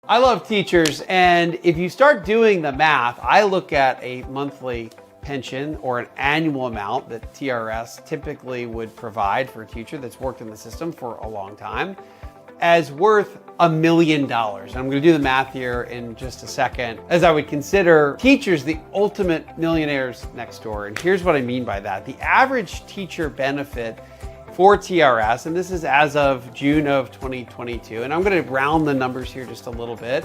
I love teachers, and if you start doing the math, I look at a monthly pension or an annual amount that TRS typically would provide for a teacher that's worked in the system for a long time as worth $1 million. And I'm going to do the math here in just a second, as I would consider teachers the ultimate millionaires next door. And here's what I mean by that. The average teacher benefit for TRS, and this is as of June of 2022, and I'm going to round the numbers here just a little bit.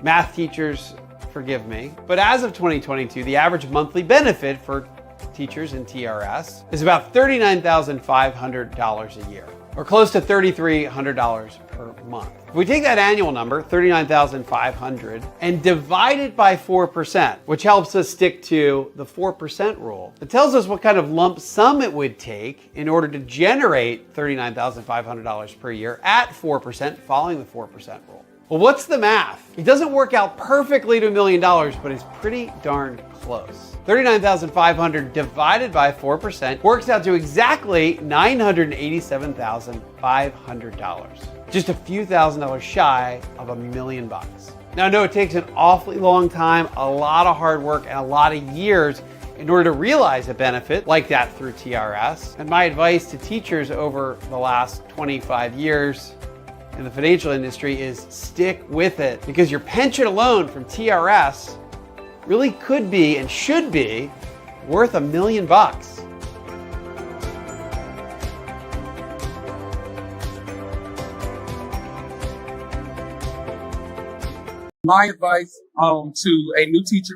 Math teachers, forgive me, but as of 2022, the average monthly benefit for teachers in TRS is about $39,500 a year, or close to $3,300 per month. If we take that annual number, $39,500, and divide it by 4%, which helps us stick to the 4% rule, it tells us what kind of lump sum it would take in order to generate $39,500 per year at 4%, following the 4% rule. Well, what's the math? It doesn't work out perfectly to $1 million, but it's pretty darn close. $39,500 divided by 4% works out to exactly $987,500. Just a few $1,000s shy of $1 million. Now, I know it takes an awfully long time, a lot of hard work, and a lot of years in order to realize a benefit like that through TRS. And my advice to teachers over the last 25 years in the financial industry is stick with it, because your pension alone from TRS really could be and should be worth $1 million. My advice to a new teacher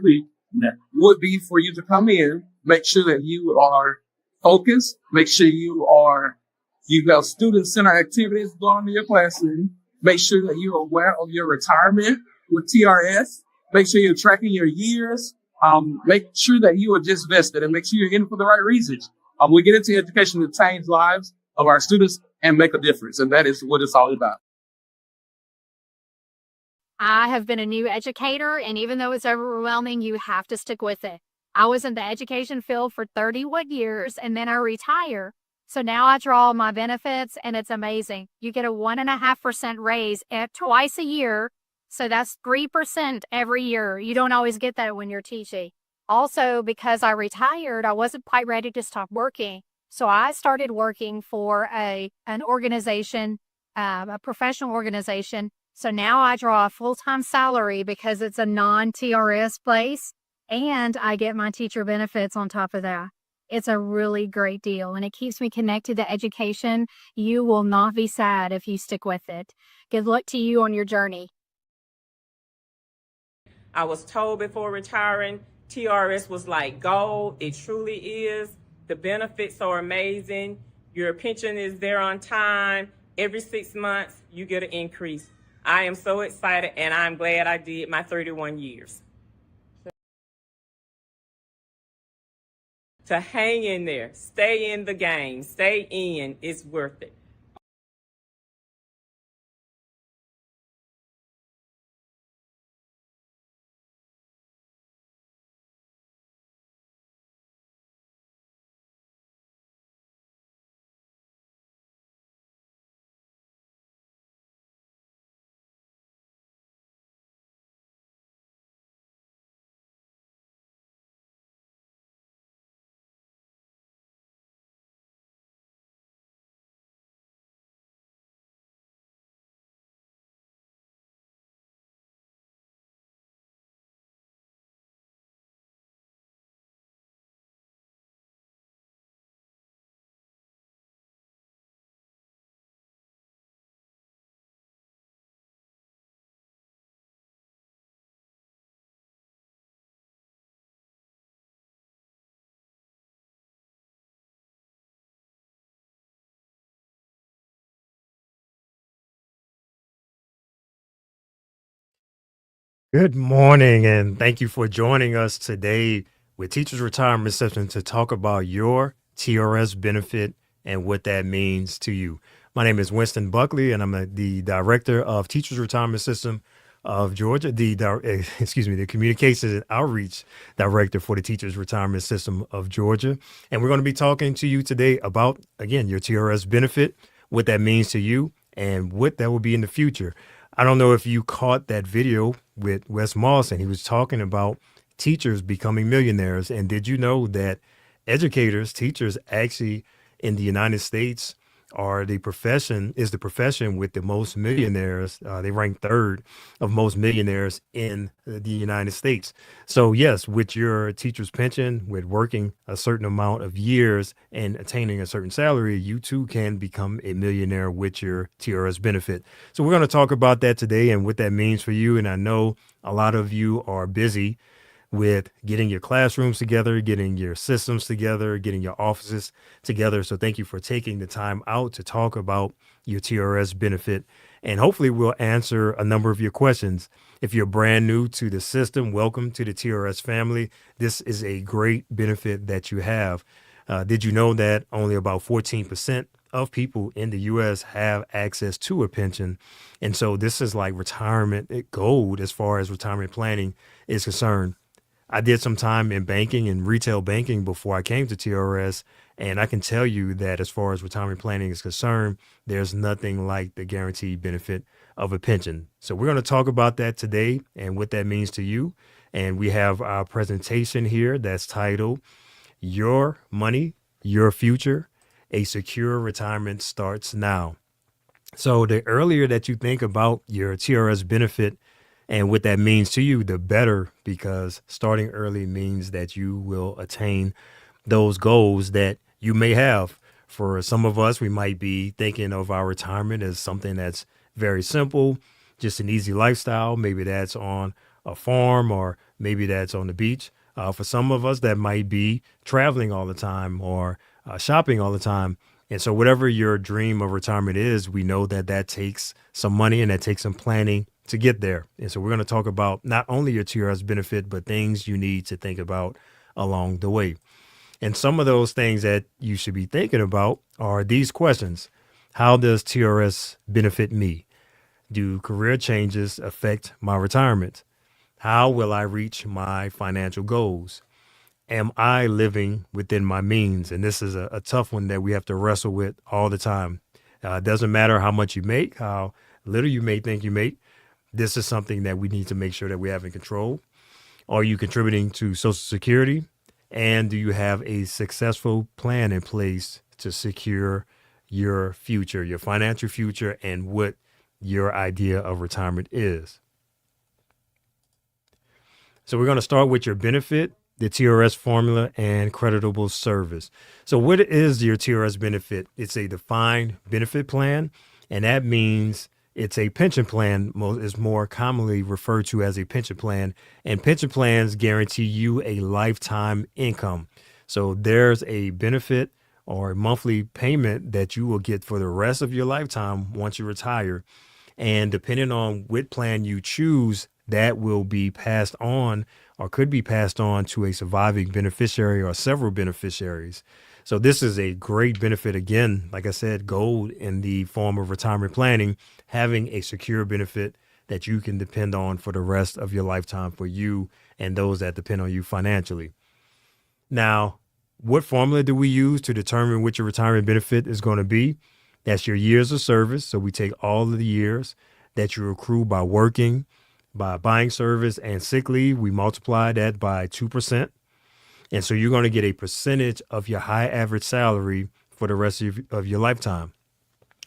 would be for you to come in, make sure that you are focused, make sure you have student-centered activities going on in your classroom, make sure that you're aware of your retirement with TRS, make sure you're tracking your years, make sure that you are just vested, and make sure you're in it for the right reasons. We get into education to change lives of our students and make a difference, and that is what it's all about. I have been a new educator, and even though it's overwhelming, you have to stick with it. I was in the education field for 31 years, and then I retire. So now I draw my benefits, and it's amazing. You get a 1.5% raise twice a year. So that's 3% every year. You don't always get that when you're teaching. Also, because I retired, I wasn't quite ready to stop working. So I started working for an organization, a professional organization. So now I draw a full-time salary because it's a non-TRS place, and I get my teacher benefits on top of that. It's a really great deal, and it keeps me connected to education. You will not be sad if you stick with it. Good luck to you on your journey. I was told before retiring, TRS was like gold. It truly is. The benefits are amazing. Your pension is there on time. Every 6 months, you get an increase. I am so excited, and I'm glad I did my 31 years. To hang in there, stay in the game, stay in, it's worth it. Good morning, and thank you for joining us today with Teachers Retirement System to talk about your TRS benefit and what that means to you. My name is Winston Buckley, and I'm the Director of Teachers Retirement System of Georgia, the Communications and Outreach Director for the Teachers Retirement System of Georgia. And we're going to be talking to you today about, again, your TRS benefit, what that means to you, and what that will be in the future. I don't know if you caught that video with Wes Moss, and he was talking about teachers becoming millionaires. And did you know that teachers actually in the United States are the profession with the most millionaires. They rank third of most millionaires in the United States. So yes, with your teacher's pension, with working a certain amount of years and attaining a certain salary, you too can become a millionaire with your TRS benefit. So we're going to talk about that today and what that means for you. And I know a lot of you are busy with getting your classrooms together, getting your systems together, getting your offices together. So thank you for taking the time out to talk about your TRS benefit. And hopefully we'll answer a number of your questions. If you're brand new to the system, welcome to the TRS family. This is a great benefit that you have. Did you know that only about 14% of people in the U.S. have access to a pension? And so this is like retirement gold as far as retirement planning is concerned. I did some time in banking and retail banking before I came to TRS, and I can tell you that as far as retirement planning is concerned, there's nothing like the guaranteed benefit of a pension. So we're going to talk about that today and what that means to you. And we have our presentation here that's titled Your Money, Your Future, A Secure Retirement Starts Now. So the earlier that you think about your TRS benefit and what that means to you, the better, because starting early means that you will attain those goals that you may have. For some of us, we might be thinking of our retirement as something that's very simple, just an easy lifestyle. Maybe that's on a farm or maybe that's on the beach. For some of us, that might be traveling all the time or shopping all the time. And so whatever your dream of retirement is, we know that that takes some money and that takes some planning to get there. And so we're going to talk about not only your TRS benefit, but things you need to think about along the way. And some of those things that you should be thinking about are these questions. How does TRS benefit me? Do career changes affect my retirement? How will I reach my financial goals? Am I living within my means? And this is a tough one that we have to wrestle with all the time. It doesn't matter how much you make, how little you may think you make. This is something that we need to make sure that we have in control. Are you contributing to Social Security? And do you have a successful plan in place to secure your future, your financial future, and what your idea of retirement is? So we're going to start with your benefit, the TRS formula, and creditable service. So what is your TRS benefit? It's a defined benefit plan, and that means it's a pension plan, is more commonly referred to as a pension plan, and pension plans guarantee you a lifetime income. So there's a benefit or a monthly payment that you will get for the rest of your lifetime once you retire. And depending on what plan you choose, that will be passed on or could be passed on to a surviving beneficiary or several beneficiaries. So this is a great benefit. Again, like I said, gold in the form of retirement planning, having a secure benefit that you can depend on for the rest of your lifetime for you and those that depend on you financially. Now, what formula do we use to determine what your retirement benefit is going to be? That's your years of service. So we take all of the years that you accrue by working, by buying service and sick leave. We multiply that by 2%. And so you're going to get a percentage of your high average salary for the rest of your lifetime.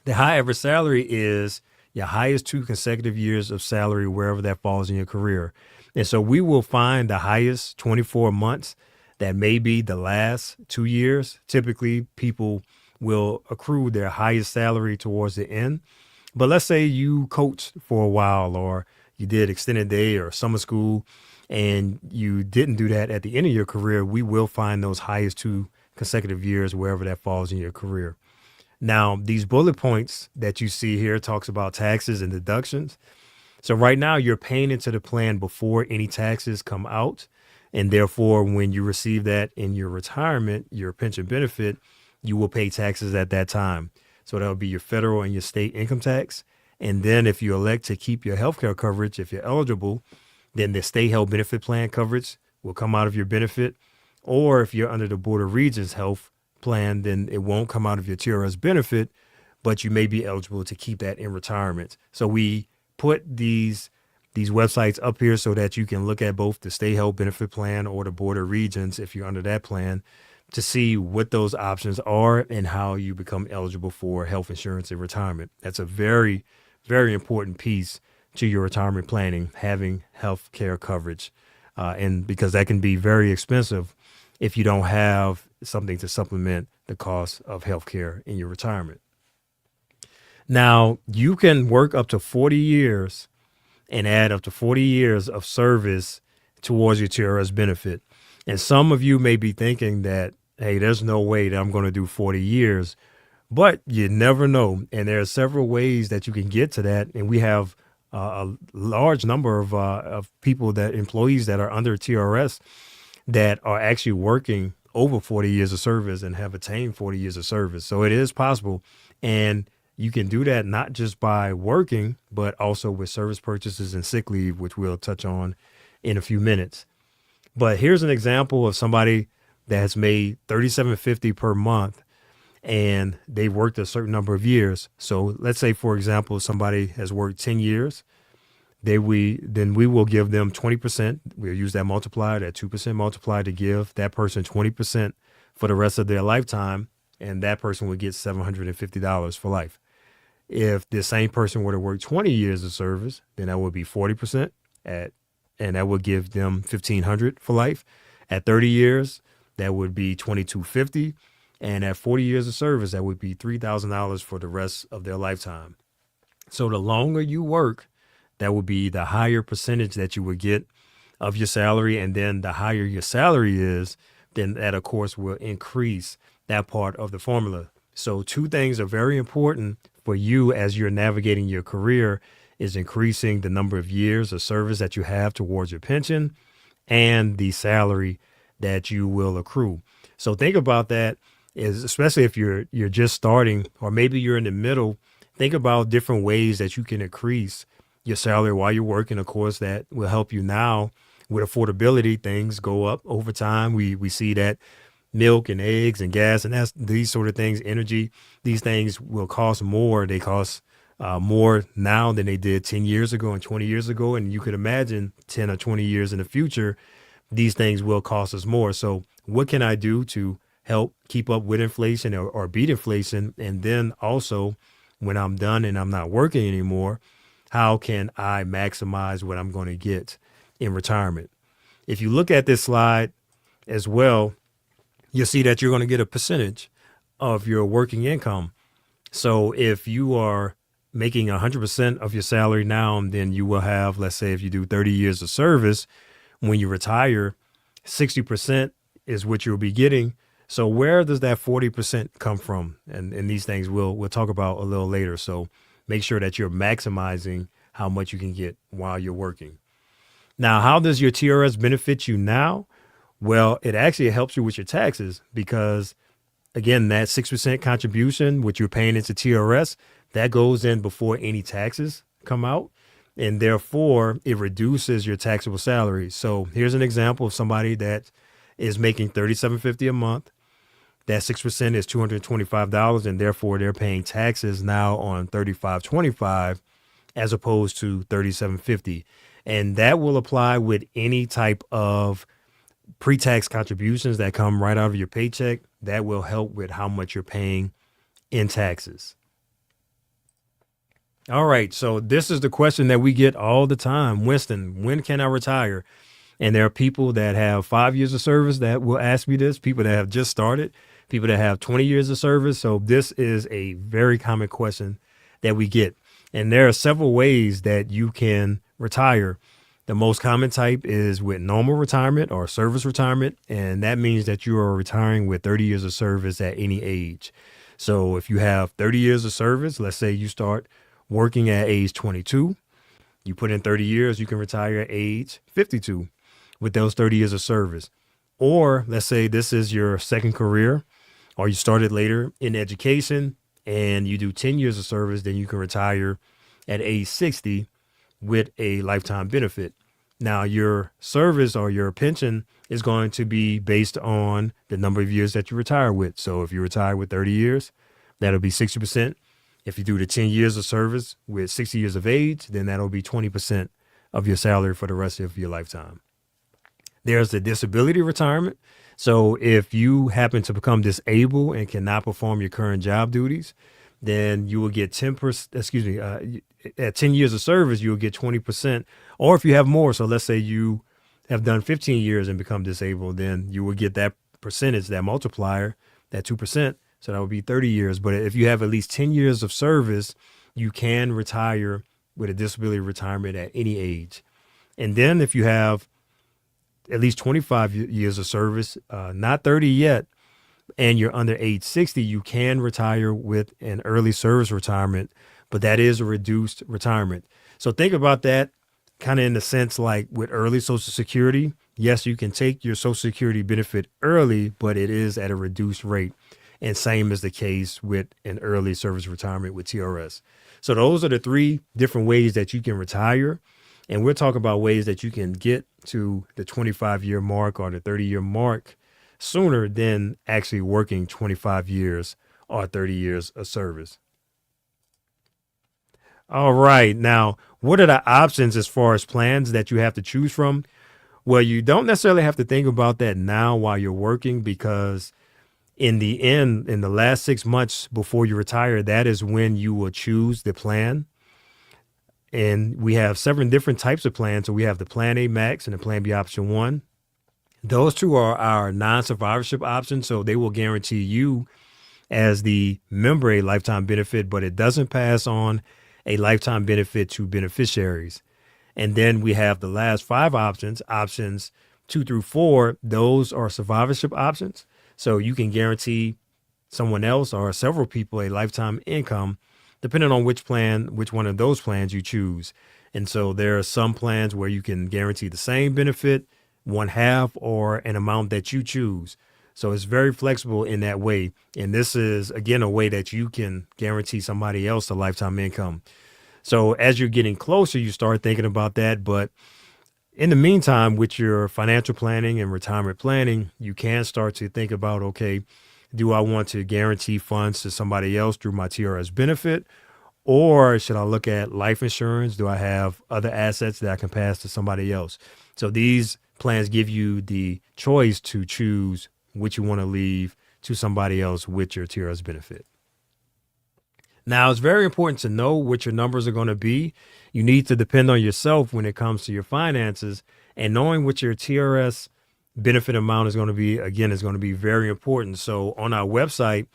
The high average salary is your highest 2 consecutive years of salary, wherever that falls in your career. And so we will find the highest 24 months that may be the last 2 years. Typically, people will accrue their highest salary towards the end. But let's say you coached for a while, or you did extended day or summer school, and you didn't do that at the end of your career. We will find those highest 2 consecutive years, wherever that falls in your career. Now, these bullet points that you see here talks about taxes and deductions. So right now you're paying into the plan before any taxes come out. And therefore, when you receive that in your retirement, your pension benefit, you will pay taxes at that time. So that'll be your federal and your state income tax. And then if you elect to keep your healthcare coverage, if you're eligible, then the state health benefit plan coverage will come out of your benefit. Or if you're under the Board of Regents health plan, then it won't come out of your TRS benefit, but you may be eligible to keep that in retirement. So we put these websites up here so that you can look at both the state health benefit plan or the board of regions if you're under that plan to see what those options are and how you become eligible for health insurance in retirement. That's a very, very important piece to your retirement planning, having health care coverage. And because that can be very expensive if you don't have something to supplement the cost of health care in your retirement. Now, you can work up to 40 years and add up to 40 years of service towards your TRS benefit. And some of you may be thinking that, hey, there's no way that I'm going to do 40 years, but you never know. And there are several ways that you can get to that. And we have a large number of people, that employees that are under TRS that are actually working over 40 years of service and have attained 40 years of service. So it is possible. And you can do that not just by working, but also with service purchases and sick leave, which we'll touch on in a few minutes. But here's an example of somebody that has made $37.50 per month and they worked a certain number of years. So let's say, for example, somebody has worked 10 years. Then we will give them 20%. We'll use that multiplier, that 2% multiplier, to give that person 20% for the rest of their lifetime. And that person would get $750 for life. If the same person were to work 20 years of service, then that would be 40% and that would give them $1,500 for life. At 30 years, that would be $2,250. And at 40 years of service, that would be $3,000 for the rest of their lifetime. So the longer you work, that would be the higher percentage that you would get of your salary. And then the higher your salary is, then that, of course, will increase that part of the formula. So two things are very important for you as you're navigating your career is increasing the number of years of service that you have towards your pension and the salary that you will accrue. So think about that, is especially if you're just starting, or maybe you're in the middle. Think about different ways that you can increase your salary while you're working. Of course, that will help you now with affordability. Things go up over time. We see that milk and eggs and gas and these sort of things, energy, these things will cost more. They cost more now than they did 10 years ago and 20 years ago. And you could imagine 10 or 20 years in the future, these things will cost us more. So what can I do to help keep up with inflation or beat inflation? And then also, when I'm done and I'm not working anymore, how can I maximize what I'm going to get in retirement? If you look at this slide as well, you'll see that you're going to get a percentage of your working income. So if you are making 100% of your salary now, then you will have, let's say if you do 30 years of service, when you retire, 60% is what you'll be getting. So where does that 40% come from? And these things we'll talk about a little later. So make sure that you're maximizing how much you can get while you're working. Now, how does your TRS benefit you now? Well, it actually helps you with your taxes because, again, that 6% contribution, which you're paying into TRS, that goes in before any taxes come out. And therefore, it reduces your taxable salary. So here's an example of somebody that is making $37.50 a month. That 6% is $225, and therefore they're paying taxes now on $35.25 as opposed to $37.50. And that will apply with any type of pre-tax contributions that come right out of your paycheck. That will help with how much you're paying in taxes. All right, so this is the question that we get all the time. Winston, when can I retire? And there are people that have 5 years of service that will ask me this, people that have just started, people that have 20 years of service. So this is a very common question that we get. And there are several ways that you can retire. The most common type is with normal retirement or service retirement. And that means that you are retiring with 30 years of service at any age. So if you have 30 years of service, let's say you start working at age 22, you put in 30 years, you can retire at age 52 with those 30 years of service. Or let's say this is your second career, or you started later in education and you do 10 years of service, then you can retire at age 60 with a lifetime benefit. Now, your service or your pension is going to be based on the number of years that you retire with. So if you retire with 30 years, that'll be 60%. If you do the 10 years of service with 60 years of age, then that'll be 20% of your salary for the rest of your lifetime. There's the disability retirement. So if you happen to become disabled and cannot perform your current job duties, then you will get 10%, at 10 years of service, you'll get 20%. Or if you have more, so let's say you have done 15 years and become disabled, then you will get that percentage, that multiplier, that 2%. So that would be 30 years. But if you have at least 10 years of service, you can retire with a disability retirement at any age. And then if you have at least 25 years of service, not 30 yet, and you're under age 60, you can retire with an early service retirement, but that is a reduced retirement. So think about that kind of in the sense like with early Social Security. Yes, you can take your Social Security benefit early, but it is at a reduced rate. And same is the case with an early service retirement with TRS. So those are the three different ways that you can retire. And we're talking about ways that you can get to the 25-year mark or the 30-year mark sooner than actually working 25 years or 30 years of service. All right. Now, what are the options as far as plans that you have to choose from? Well, you don't necessarily have to think about that now while you're working, because in the end, in the last 6 months before you retire, that is when you will choose the plan. And we have 7 different types of plans. So we have the Plan A Max and the Plan B Option 1. Those two are our non-survivorship options. So they will guarantee you as the member a lifetime benefit, but it doesn't pass on a lifetime benefit to beneficiaries. And then we have the last 5 options, options 2 through 4. Those are survivorship options. So you can guarantee someone else or several people a lifetime income, depending on which one of those plans you choose. And so there are some plans where you can guarantee the same benefit, 1/2, or an amount that you choose. So it's very flexible in that way. And this is, again, a way that you can guarantee somebody else a lifetime income. So as you're getting closer, you start thinking about that. But in the meantime, with your financial planning and retirement planning, you can start to think about, okay, do I want to guarantee funds to somebody else through my TRS benefit? Or should I look at life insurance? Do I have other assets that I can pass to somebody else? So these plans give you the choice to choose which you want to leave to somebody else with your TRS benefit. Now, it's very important to know what your numbers are going to be. You need to depend on yourself when it comes to your finances, and knowing what your TRS benefit amount is going to be, again, is going to be very important. So on our website,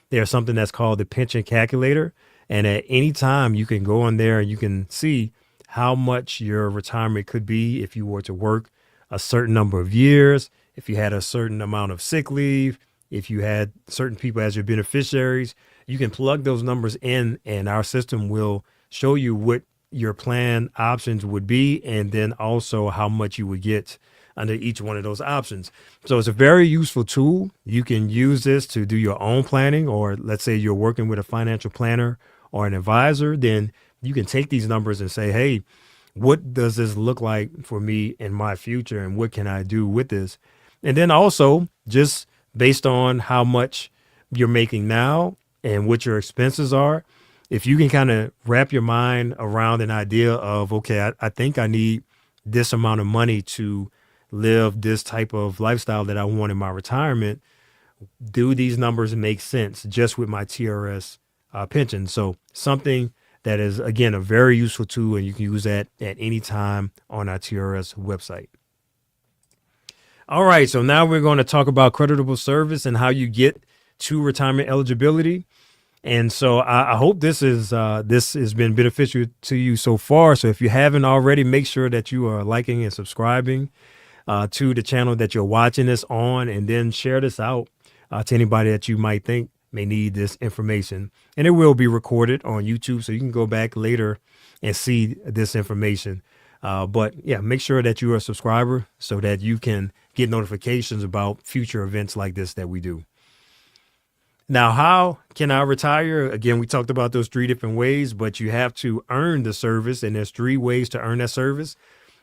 there's something that's called the pension calculator. And at any time you can go on there and you can see how much your retirement could be if you were to work a certain number of years, if you had a certain amount of sick leave, if you had certain people as your beneficiaries. You can plug those numbers in and our system will show you what your plan options would be, and then also how much you would get under each one of those options. So it's a very useful tool. You can use this to do your own planning, or let's say you're working with a financial planner or an advisor, then you can take these numbers and say, hey, what does this look like for me in my future, and what can I do with this? And then also, just based on how much you're making now and what your expenses are, if you can kind of wrap your mind around an idea of, okay, I think I need this amount of money to live this type of lifestyle that I want in my retirement, do these numbers make sense just with my TRS pension? So something that is, again, a very useful tool, and you can use that at any time on our TRS website. All right, so now we're going to talk about creditable service and how you get to retirement eligibility. And so I hope this has been beneficial to you so far. So if you haven't already, make sure that you are liking and subscribing to the channel that you're watching this on, and then share this out to anybody that you might think may need this information. And it will be recorded on YouTube, so you can go back later and see this information. But yeah, make sure that you are a subscriber so that you can get notifications about future events like this that we do. Now, how can I retire? Again, we talked about those 3 different ways, but you have to earn the service. And there's 3 ways to earn that service.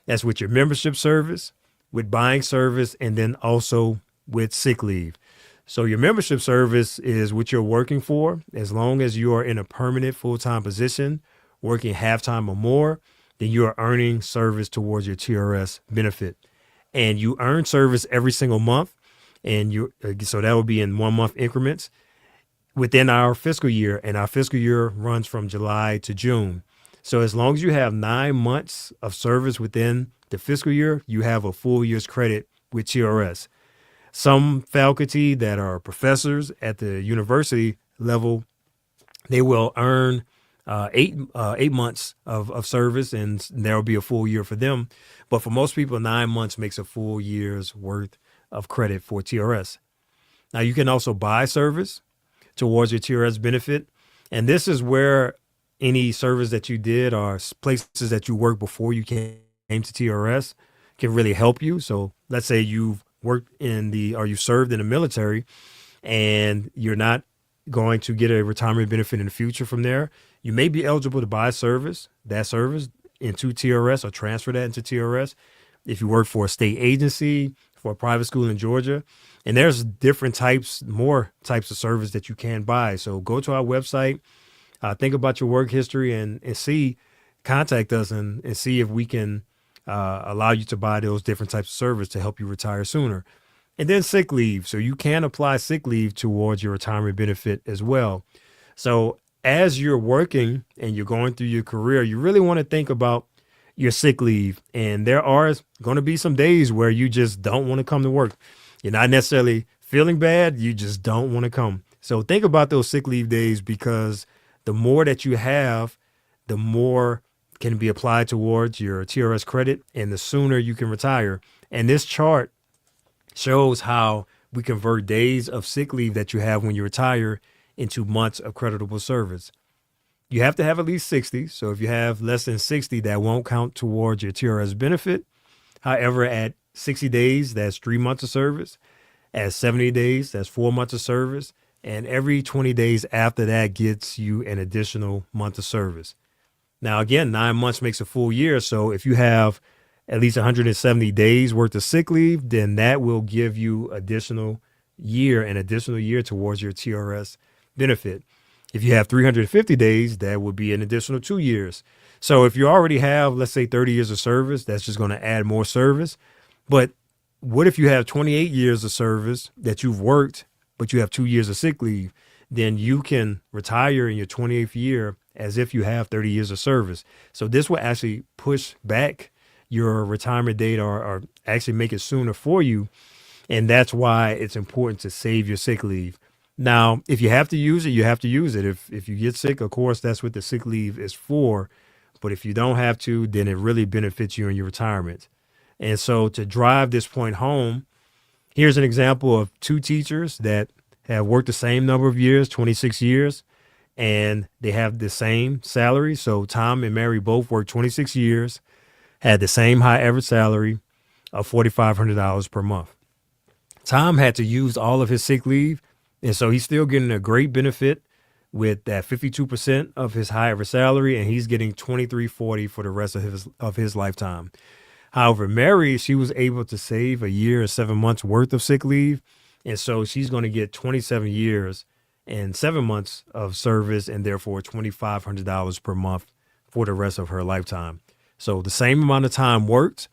That's with your membership service, with buying service, and then also with sick leave. So your membership service is what you're working for. As long as you are in a permanent full-time position, working half-time or more, then you are earning service towards your TRS benefit. And you earn service every single month. And so that will be in 1 month increments within our fiscal year. And our fiscal year runs from July to June. So as long as you have 9 months of service within the fiscal year, you have a full year's credit with TRS. Some faculty that are professors at the university level, they will earn 8 months of service, and there will be a full year for them. But for most people, 9 months makes a full year's worth of credit for TRS. Now, you can also buy service towards your TRS benefit. And this is where any service that you did or places that you worked before you came to TRS can really help you. So let's say you've worked you served in the military and you're not going to get a retirement benefit in the future from there. You may be eligible to buy that service into TRS or transfer that into TRS if you work for a state agency, for a private school in Georgia. And there's more types of service that you can buy. So go to our website, think about your work history and contact us and see if we can allow you to buy those different types of service to help you retire sooner. And then sick leave. So you can apply sick leave towards your retirement benefit as well. So as you're working and you're going through your career, you really want to think about your sick leave. And there are going to be some days where you just don't want to come to work. You're not necessarily feeling bad. You just don't want to come. So think about those sick leave days, because the more that you have, the more can be applied towards your TRS credit and the sooner you can retire. And this chart shows how we convert days of sick leave that you have when you retire into months of creditable service. You have to have at least 60. So if you have less than 60, that won't count towards your TRS benefit. However, at 60 days, that's 3 months of service. At 70 days, that's 4 months of service. And every 20 days after that gets you an additional month of service. Now, again, 9 months makes a full year. So if you have at least 170 days worth of sick leave, then that will give you an additional year towards your TRS benefit. If you have 350 days, that would be an additional 2 years. So if you already have, let's say, 30 years of service, that's just going to add more service. But what if you have 28 years of service that you've worked, but you have 2 years of sick leave? Then you can retire in your 28th year as if you have 30 years of service. So this will actually push back your retirement date or actually make it sooner for you. And that's why it's important to save your sick leave. Now, if you have to use it, you have to use it. If you get sick, of course, that's what the sick leave is for. But if you don't have to, then it really benefits you in your retirement. And so to drive this point home, here's an example of two teachers that have worked the same number of years, 26 years, and they have the same salary. So Tom and Mary both worked 26 years, had the same high average salary of $4,500 per month. Tom had to use all of his sick leave, and so he's still getting a great benefit with that 52% of his high average salary, and he's getting $2,340 for the rest of his lifetime. However, Mary, she was able to save a year and 7 months worth of sick leave, and so she's going to get 27 years and 7 months of service, and therefore $2,500 per month for the rest of her lifetime. So the same amount of time worked.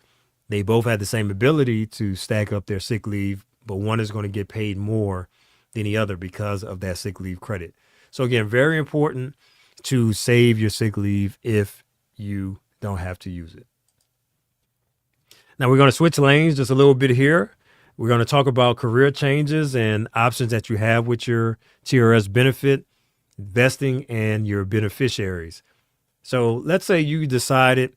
They both had the same ability to stack up their sick leave, but one is going to get paid more than the other because of that sick leave credit. So again, very important to save your sick leave if you don't have to use it. Now we're going to switch lanes just a little bit here. We're going to talk about career changes and options that you have with your TRS benefit, vesting, and your beneficiaries. So let's say you decided,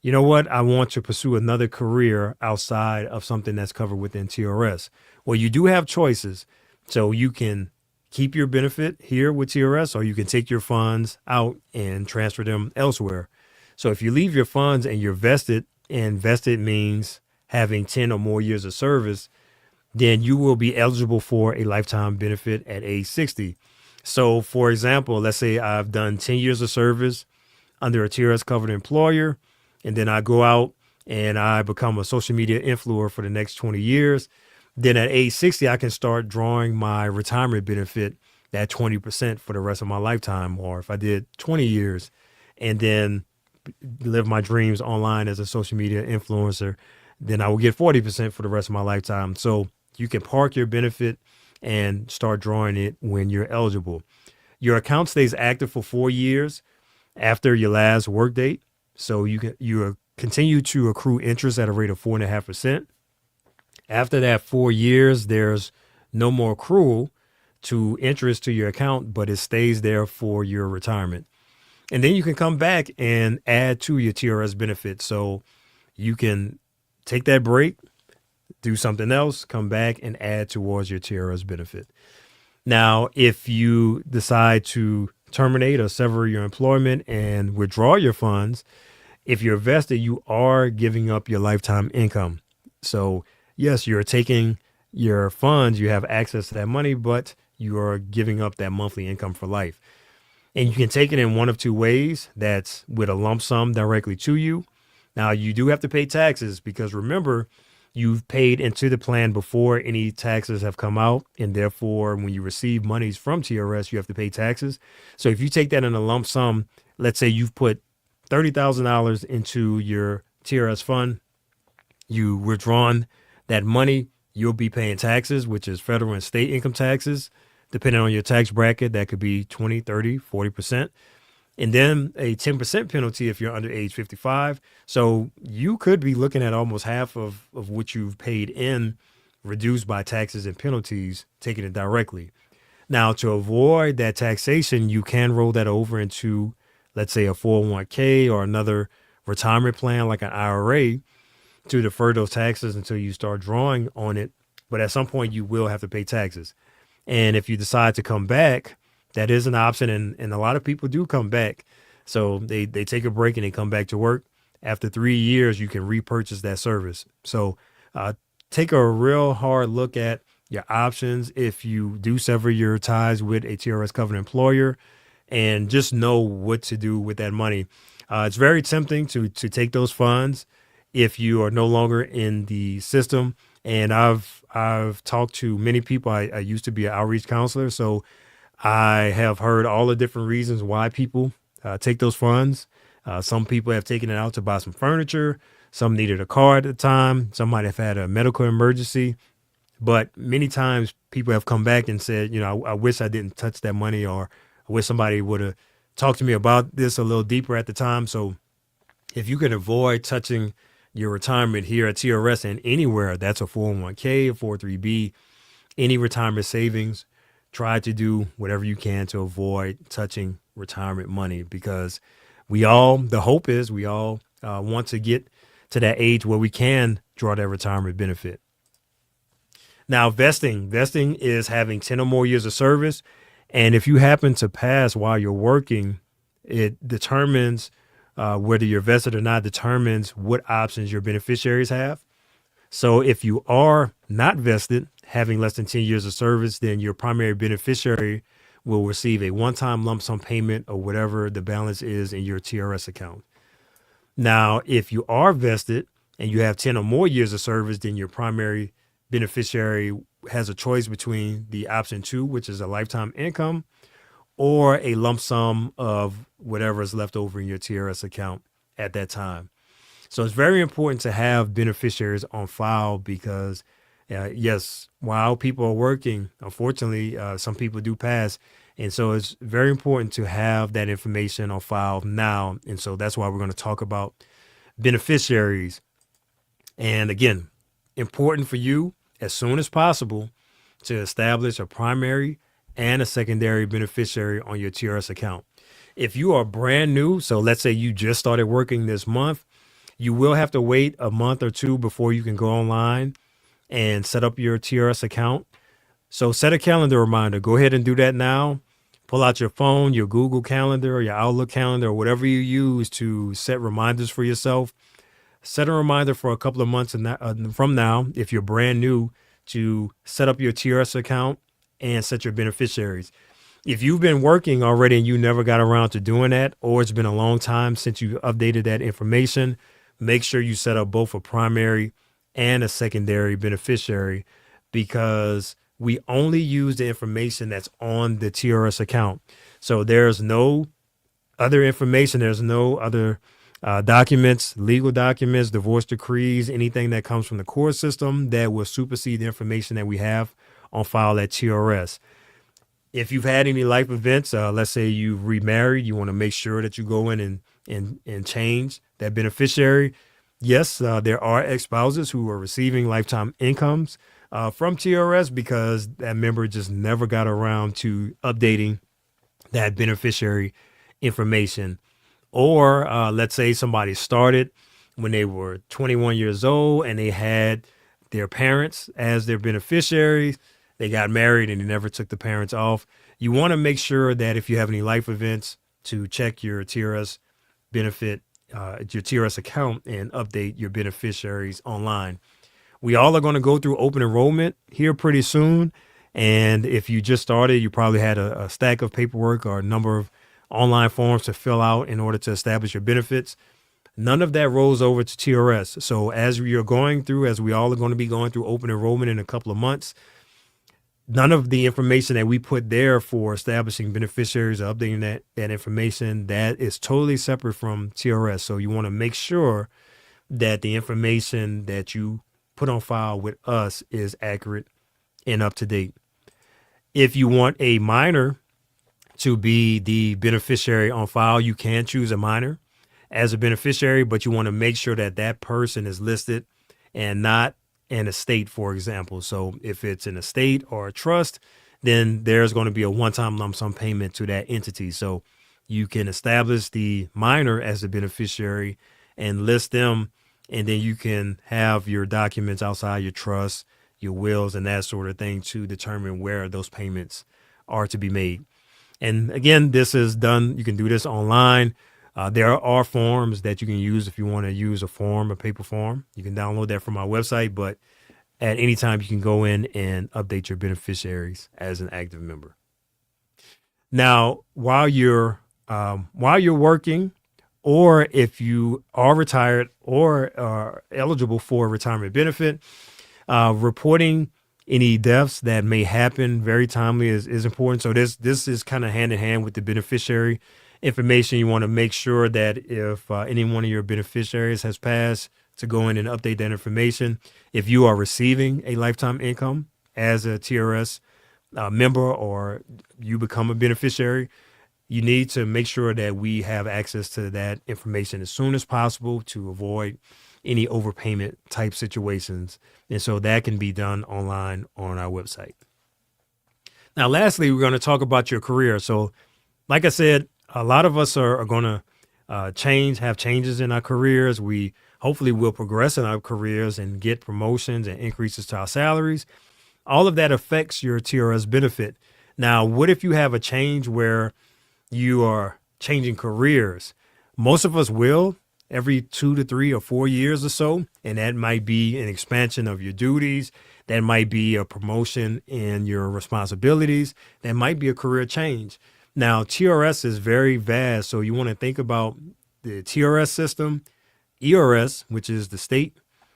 you know what, I want to pursue another career outside of something that's covered within TRS. Well, you do have choices. So you can keep your benefit here with TRS, or you can take your funds out and transfer them elsewhere. So if you leave your funds and you're vested, and vested means having 10 or more years of service, then you will be eligible for a lifetime benefit at age 60. So for example, let's say I've done 10 years of service under a TRS covered employer, and then I go out and I become a social media influencer for the next 20 years. Then at age 60, I can start drawing my retirement benefit at 20% for the rest of my lifetime. Or if I did 20 years and then live my dreams online as a social media influencer, then I will get 40% for the rest of my lifetime. So you can park your benefit and start drawing it when you're eligible. Your account stays active for 4 years after your last work date. So you continue to accrue interest at a rate of 4.5%. After that 4 years, there's no more accrual to interest to your account, but it stays there for your retirement. And then you can come back and add to your TRS benefit. So you can take that break, do something else, come back and add towards your TRS benefit. Now, if you decide to terminate or sever your employment and withdraw your funds, if you're vested, you are giving up your lifetime income. So yes, you're taking your funds, you have access to that money, but you are giving up that monthly income for life. And you can take it in one of two ways. That's with a lump sum directly to you. Now, you do have to pay taxes because remember, you've paid into the plan before any taxes have come out. And therefore, when you receive monies from TRS, you have to pay taxes. So if you take that in a lump sum, let's say you've put $30,000 into your TRS fund, you withdrawn that money, you'll be paying taxes, which is federal and state income taxes. Depending on your tax bracket, that could be 20, 30, 40%. And then a 10% penalty if you're under age 55. So you could be looking at almost half of what you've paid in reduced by taxes and penalties, taking it directly. Now, to avoid that taxation, you can roll that over into, let's say, a 401k or another retirement plan like an IRA to defer those taxes until you start drawing on it. But at some point, you will have to pay taxes. And if you decide to come back, that is an option. And a lot of people do come back. So they take a break and they come back to work. After 3 years, you can repurchase that service. So take a real hard look at your options if you do sever your ties with a TRS covered employer, and just know what to do with that money. It's very tempting to take those funds if you are no longer in the system. And I've talked to many people. I used to be an outreach counselor, so I have heard all the different reasons why people take those funds. Some people have taken it out to buy some furniture. Some needed a car at the time. Some might have had a medical emergency. But many times people have come back and said, I wish I didn't touch that money, or I wish somebody would have talked to me about this a little deeper at the time. So if you can avoid touching your retirement here at TRS and anywhere, that's a 401k, a 403b, any retirement savings, try to do whatever you can to avoid touching retirement money, because the hope is we all want to get to that age where we can draw that retirement benefit. Now, vesting is having 10 or more years of service. And if you happen to pass while you're working, it determines whether you're vested or not, determines what options your beneficiaries have. So if you are not vested, having less than 10 years of service, then your primary beneficiary will receive a one-time lump sum payment or whatever the balance is in your TRS account. Now, if you are vested and you have 10 or more years of service, then your primary beneficiary has a choice between the option 2, which is a lifetime income, or a lump sum of whatever is left over in your TRS account at that time. So it's very important to have beneficiaries on file because, yes, while people are working, unfortunately, some people do pass. And so it's very important to have that information on file now. And so that's why we're going to talk about beneficiaries. And again, important for you as soon as possible to establish a primary and a secondary beneficiary on your TRS account. If you are brand new, so let's say you just started working this month, you will have to wait a month or two before you can go online and set up your TRS account. So set a calendar reminder. Go ahead and do that now. Pull out your phone, your Google Calendar, or your Outlook calendar, or whatever you use to set reminders for yourself. Set a reminder for a couple of months from now, if you're brand new, to set up your TRS account and set your beneficiaries. If you've been working already and you never got around to doing that, or it's been a long time since you updated that information, make sure you set up both a primary and a secondary beneficiary. because we only use the information that's on the TRS account. So there's no other information. There's no other documents, legal documents, divorce decrees, anything that comes from the court system that will supersede the information that we have on file at TRS. If you've had any life events, let's say you've remarried, you want to make sure that you go in and change that beneficiary. Yes, there are ex-spouses who are receiving lifetime incomes from TRS because that member just never got around to updating that beneficiary information. Or let's say somebody started when they were 21 years old and they had their parents as their beneficiaries. They got married and they never took the parents off. You want to make sure that if you have any life events, to check your TRS benefit, your TRS account, and update your beneficiaries online. We all are going to go through open enrollment here pretty soon. And if you just started, you probably had a stack of paperwork or a number of online forms to fill out in order to establish your benefits. None of that rolls over to TRS. So as you're going through, as we all are going to be going through open enrollment in a couple of months, none of the information that we put there for establishing beneficiaries or updating that information, that is totally separate from TRS. So you want to make sure that the information that you put on file with us is accurate and up to date. If you want a minor to be the beneficiary on file, you can choose a minor as a beneficiary, but you want to make sure that that person is listed and not an estate, for example. So if it's an estate or a trust, then there's going to be a one-time lump sum payment to that entity. So you can establish the minor as the beneficiary and list them, and then you can have your documents outside your trust, your wills, and that sort of thing to determine where those payments are to be made. And again, this is done. You can do this online. There are forms that you can use if you want to use a paper form. You can download that from our website, but at any time you can go in and update your beneficiaries as an active member. Now, while you're working, or if you are retired or are eligible for a retirement benefit, reporting any deaths that may happen very timely is important. So this is kind of hand in hand with the beneficiary information. You want to make sure that if any one of your beneficiaries has passed, to go in and update that information. If you are receiving a lifetime income as a TRS member, or you become a beneficiary, you need to make sure that we have access to that information as soon as possible to avoid any overpayment type situations. And so that can be done online on our website. Now, lastly, we're going to talk about your career. So like I said, a lot of us are going to have changes in our careers. We hopefully will progress in our careers and get promotions and increases to our salaries. All of that affects your TRS benefit. Now, what if you have a change where you are changing careers? Most of us will every 2 to 3 or 4 years or so. And that might be an expansion of your duties. That might be a promotion in your responsibilities. That might be a career change. Now, TRS is very vast. So you want to think about the TRS system, ERS, which is the state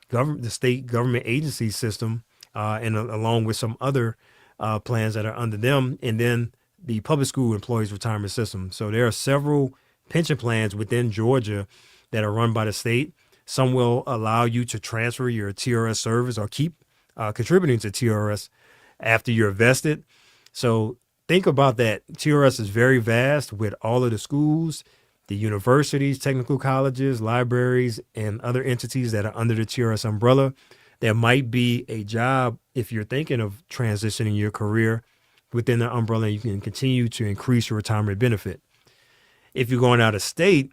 government agency system, and along with some other plans that are under them, and then the public school employees retirement system. So there are several pension plans within Georgia that are run by the state. Some will allow you to transfer your TRS service or keep contributing to TRS after you're vested. So think about that. TRS is very vast with all of the schools, the universities, technical colleges, libraries, and other entities that are under the TRS umbrella. There might be a job if you're thinking of transitioning your career within the umbrella. You can continue to increase your retirement benefit. If you're going out of state,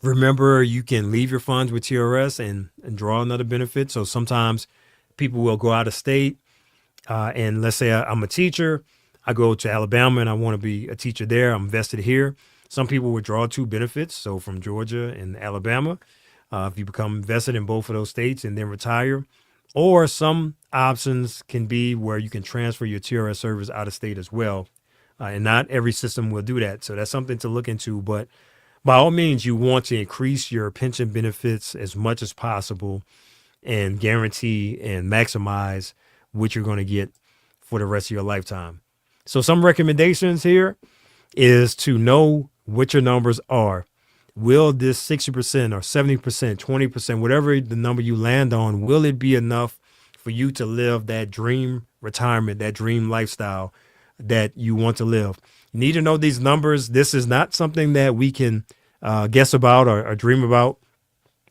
remember you can leave your funds with TRS and draw another benefit. So sometimes people will go out of state, and let's say I'm a teacher. I go to Alabama and I want to be a teacher there. I'm vested here. Some people withdraw 2 benefits, so from Georgia and Alabama, if you become vested in both of those states and then retire. Or some options can be where you can transfer your TRS service out of state as well. And not every system will do that. So that's something to look into. But by all means, you want to increase your pension benefits as much as possible and guarantee and maximize what you're going to get for the rest of your lifetime. So some recommendations here is to know what your numbers are. Will this 60% or 70%, 20%, whatever the number you land on, will it be enough for you to live that dream retirement, that dream lifestyle that you want to live? You need to know these numbers. This is not something that we can guess about or dream about.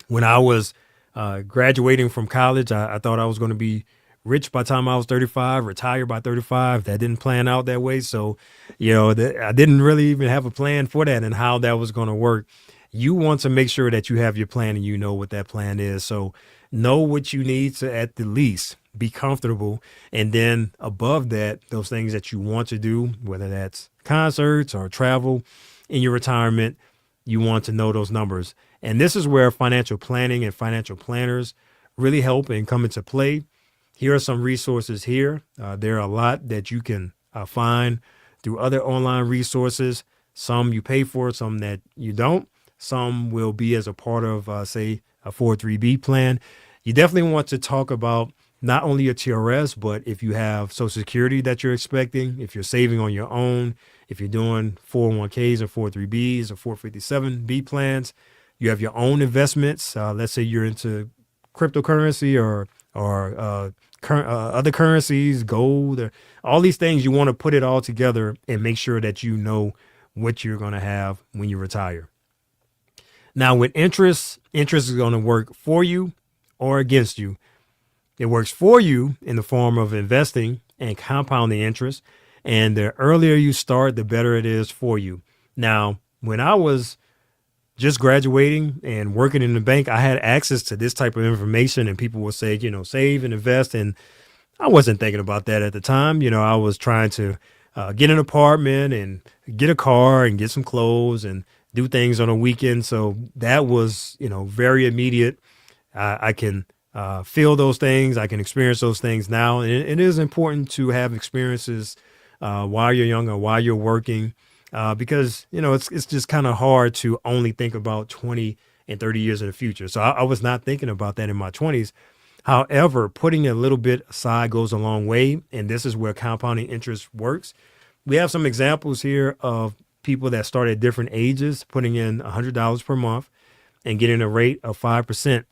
When I was graduating from college, I thought I was going to be rich by the time I was 35, retired by 35. That didn't plan out that way. So, I didn't really even have a plan for that and how that was going to work. You want to make sure that you have your plan and you know what that plan is. So know what you need to, at the least, be comfortable. And then above that, those things that you want to do, whether that's concerts or travel in your retirement, you want to know those numbers. And this is where financial planning and financial planners really help and come into play. Here are some resources here. There are a lot that you can find through other online resources. Some you pay for, some that you don't. Some will be as a part of, say, a 403B plan. You definitely want to talk about not only your TRS, but if you have Social Security that you're expecting, if you're saving on your own, if you're doing 401ks or 403Bs or 457B plans, you have your own investments. Let's say you're into cryptocurrency or other currencies, gold, or all these things. You want to put it all together and make sure that you know what you're going to have when you retire. Now, with interest is going to work for you or against you. It works for you in the form of investing and compounding interest. And the earlier you start, the better it is for you. Now, when I was just graduating and working in the bank, I had access to this type of information, and people would say, save and invest. And I wasn't thinking about that at the time. I was trying to get an apartment and get a car and get some clothes and do things on a weekend. So that was, very immediate. I can feel those things. I can experience those things now. And it is important to have experiences while you're young or while you're working, because, it's just kind of hard to only think about 20 and 30 years in the future. So I was not thinking about that in my 20s. However, putting a little bit aside goes a long way. And this is where compounding interest works. We have some examples here of people that start at different ages, putting in $100 per month and getting a rate of 5%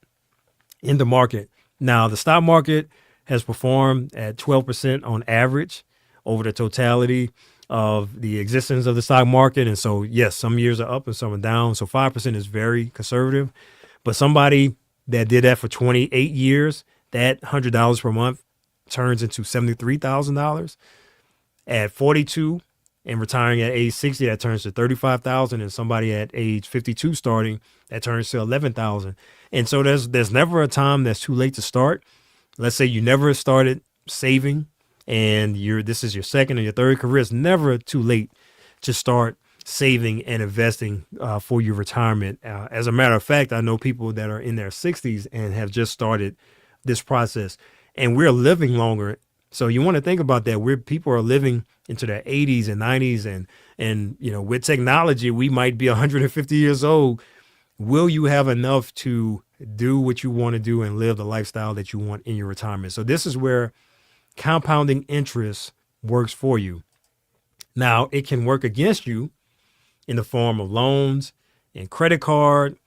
in the market. Now, the stock market has performed at 12% on average over the totality of the existence of the stock market. And so, yes, some years are up and some are down. So 5% is very conservative. But somebody that did that for 28 years, that $100 per month turns into $73,000. At 42 and retiring at age 60, that turns to $35,000. And somebody at age 52 starting, that turns to $11,000. And so there's never a time that's too late to start. Let's say you never started saving and this is your second or your third career. It's never too late to start saving and investing for your retirement. As a matter of fact, I know people that are in their 60s and have just started this process, and we're living longer. So you want to think about that. People are living into their 80s and 90s, and with technology, we might be 150 years old. Will you have enough to do what you want to do and live the lifestyle that you want in your retirement? So this is where compounding interest works for you. Now, it can work against you in the form of loans and credit card,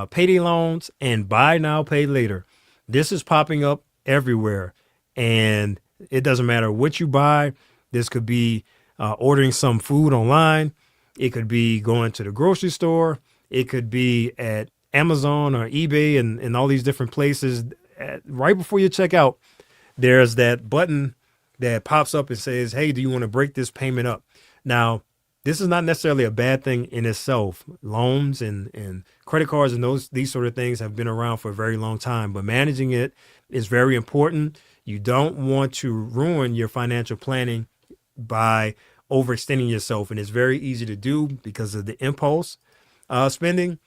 payday loans, and buy now, pay later. This is popping up everywhere, and it doesn't matter what you buy. This could be ordering some food online. It could be going to the grocery store. It could be at Amazon or eBay and all these different places. Right before you check out, there's that button that pops up and says, hey, do you want to break this payment up? Now, this is not necessarily a bad thing in itself. Loans and credit cards and these sort of things have been around for a very long time, but managing it is very important. You don't want to ruin your financial planning by overextending yourself. And it's very easy to do because of the impulse spending.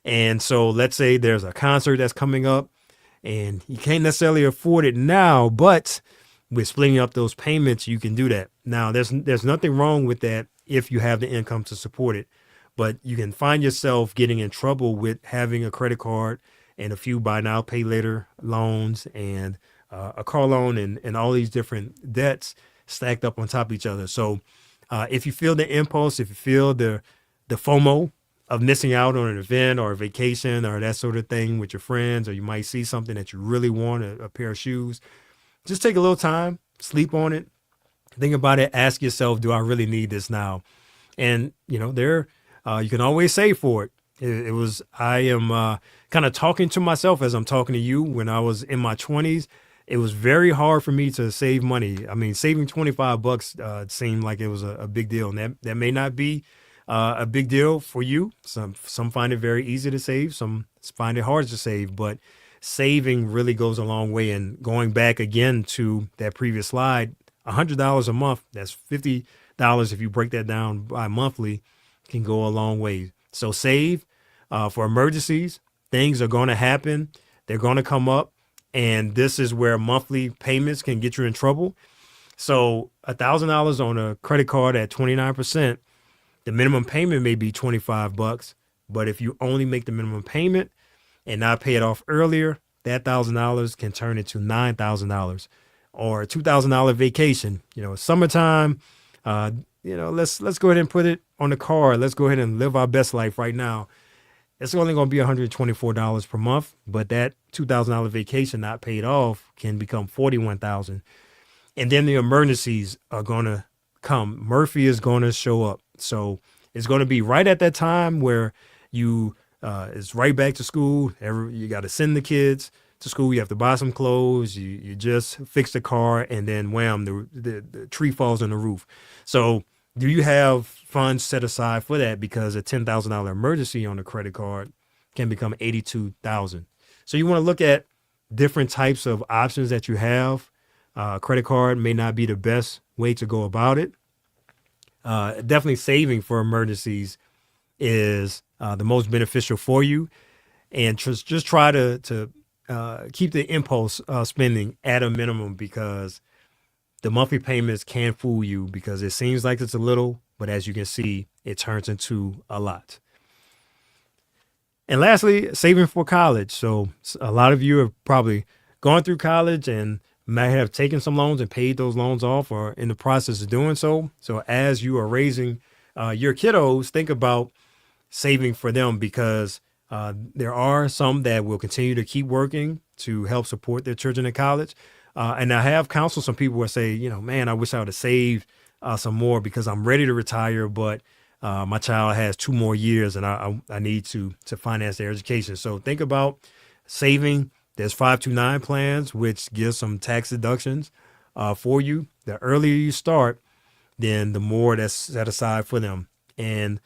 And so let's say there's a concert that's coming up and you can't necessarily afford it now, but with splitting up those payments, you can do that. Now, there's nothing wrong with that if you have the income to support it, but you can find yourself getting in trouble with having a credit card and a few buy now, pay later loans and a car loan, and all these different debts stacked up on top of each other. So if you feel the impulse, if you feel the FOMO of missing out on an event or a vacation or that sort of thing with your friends, or you might see something that you really want, a pair of shoes, just take a little time, sleep on it, think about it, ask yourself, do I really need this now? And, you can always save for it. I am kind of talking to myself as I'm talking to you. When I was in my 20s, it was very hard for me to save money. I mean, saving $25 seemed like it was a big deal. And that may not be a big deal for you. Some find it very easy to save. Some find it hard to save. But saving really goes a long way. And going back again to that previous slide, $100 a month, that's $50 if you break that down by monthly, can go a long way. So save for emergencies. Things are going to happen. They're going to come up. And this is where monthly payments can get you in trouble. So $1,000 on a credit card at 29%, the minimum payment may be $25. But if you only make the minimum payment and not pay it off earlier, that $1,000 can turn into $9,000. Or a $2,000 vacation. Summertime, let's go ahead and put it on the card. Let's go ahead and live our best life right now. It's only going to be $124 per month, but that $2,000 vacation not paid off can become $41,000. And then the emergencies are going to come. Murphy is going to show up. So it's going to be right at that time where it's right back to school. You got to send the kids to school. You have to buy some clothes. You just fix the car, and then wham, the tree falls on the roof. So do you have funds set aside for that? Because a $10,000 emergency on a credit card can become $82,000. So you want to look at different types of options that you have. Credit card may not be the best way to go about it. Definitely saving for emergencies is the most beneficial for you. And just try to keep the impulse spending at a minimum, because the monthly payments can fool you, because it seems like it's a little, but as you can see, it turns into a lot. And lastly, saving for college. So a lot of you have probably gone through college and might have taken some loans and paid those loans off, or in the process of doing so. So as you are raising your kiddos, think about saving for them, because there are some that will continue to keep working to help support their children in college. And I have counseled some people who say, man, I wish I would have saved some more, because I'm ready to retire, but my child has 2 more years and I need to finance their education. So think about saving. There's 529 plans, which gives some tax deductions for you. The earlier you start, then the more that's set aside for them. And,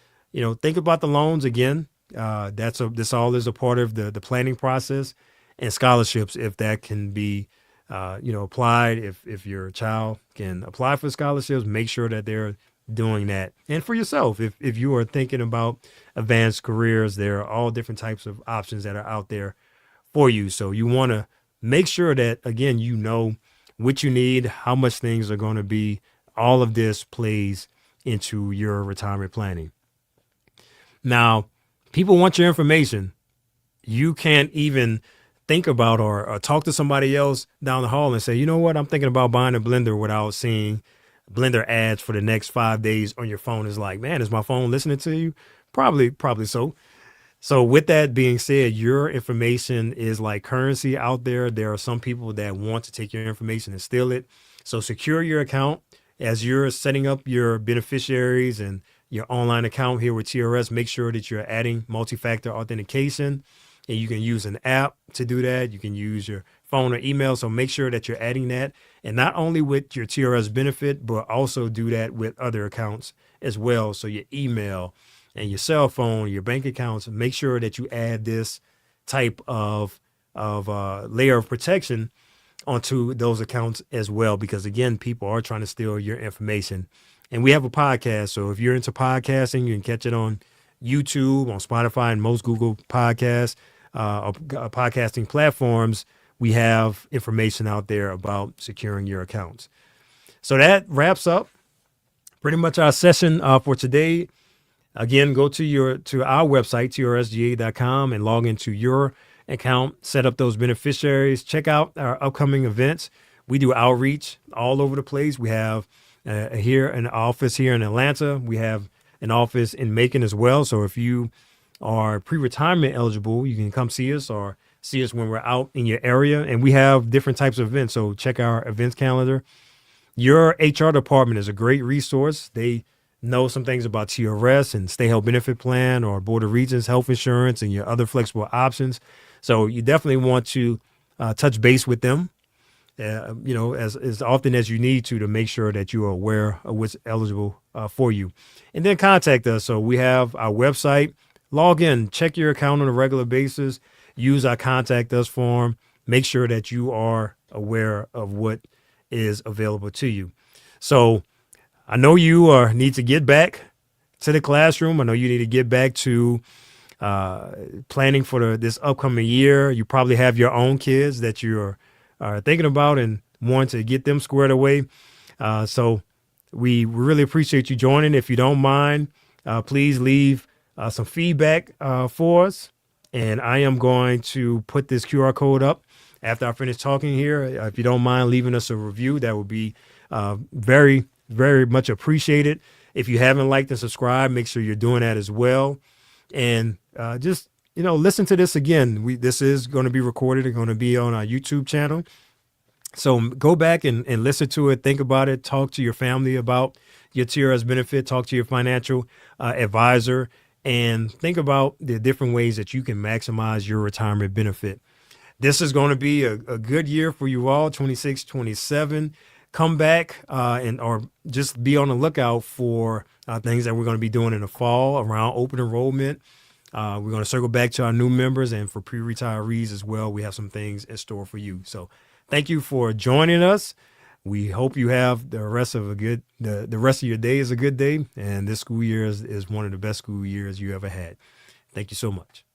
think about the loans again. This all is a part of the planning process, and scholarships, if that can be applied. If your child can apply for scholarships, make sure that they're doing that. And for yourself, if you are thinking about advanced careers, there are all different types of options that are out there for you. So you want to make sure that, again, what you need, how much things are going to be. All of this plays into your retirement planning. Now, people want your information. You can't even think about or talk to somebody else down the hall and say, you know what, I'm thinking about buying a blender, without seeing blender ads for the next 5 days on your phone. Is like, man, is my phone listening to you? Probably so. So with that being said, your information is like currency out there. There are some people that want to take your information and steal it. So secure your account as you're setting up your beneficiaries and your online account here with TRS. Make sure that you're adding multi-factor authentication, and you can use an app to do that. You can use your phone or email. So make sure that you're adding that, and not only with your TRS benefit, but also do that with other accounts as well. So your email and your cell phone, your bank accounts, make sure that you add this type of layer of protection onto those accounts as well, because again, people are trying to steal your information. And we have a podcast, so if you're into podcasting, you can catch it on YouTube, on Spotify, and most Google podcasts, podcasting platforms. We have information out there about securing your accounts. So that wraps up pretty much our session for today. Again, go to our website, trsga.com, and log into your account, set up those beneficiaries, check out our upcoming events. We do outreach all over the place. We have here an office here in Atlanta. We have an office in Macon as well. So if you are pre-retirement eligible, you can come see us or see us when we're out in your area. And we have different types of events. So check our events calendar. Your HR department is a great resource. They know some things about TRS and state health benefit plan or Board of Regents health insurance and your other flexible options. So you definitely want to touch base with them, as often as you need to make sure that you are aware of what's eligible for you. And then contact us. So we have our website. Log in, check your account on a regular basis, use our contact us form, make sure that you are aware of what is available to you. So I know you need to get back to the classroom. I know you need to get back to planning for this upcoming year. You probably have your own kids that you're thinking about and want to get them squared away. So we really appreciate you joining. If you don't mind, please leave some feedback for us. And I am going to put this QR code up after I finish talking here. If you don't mind leaving us a review, that would be very, very much appreciated. If you haven't liked and subscribed, make sure you're doing that as well. And just, listen to this again. This is going to be recorded. It's going to be on our YouTube channel. So go back and listen to it. Think about it. Talk to your family about your TRS benefit. Talk to your financial advisor. And think about the different ways that you can maximize your retirement benefit. This is going to be a good year for you all, 26, 27. Come back or just be on the lookout for things that we're going to be doing in the fall around open enrollment. We're going to circle back to our new members, and for pre-retirees as well. We have some things in store for you. So thank you for joining us. We hope you have the rest of the rest of your day is a good day. And this school year is one of the best school years you ever had. Thank you so much.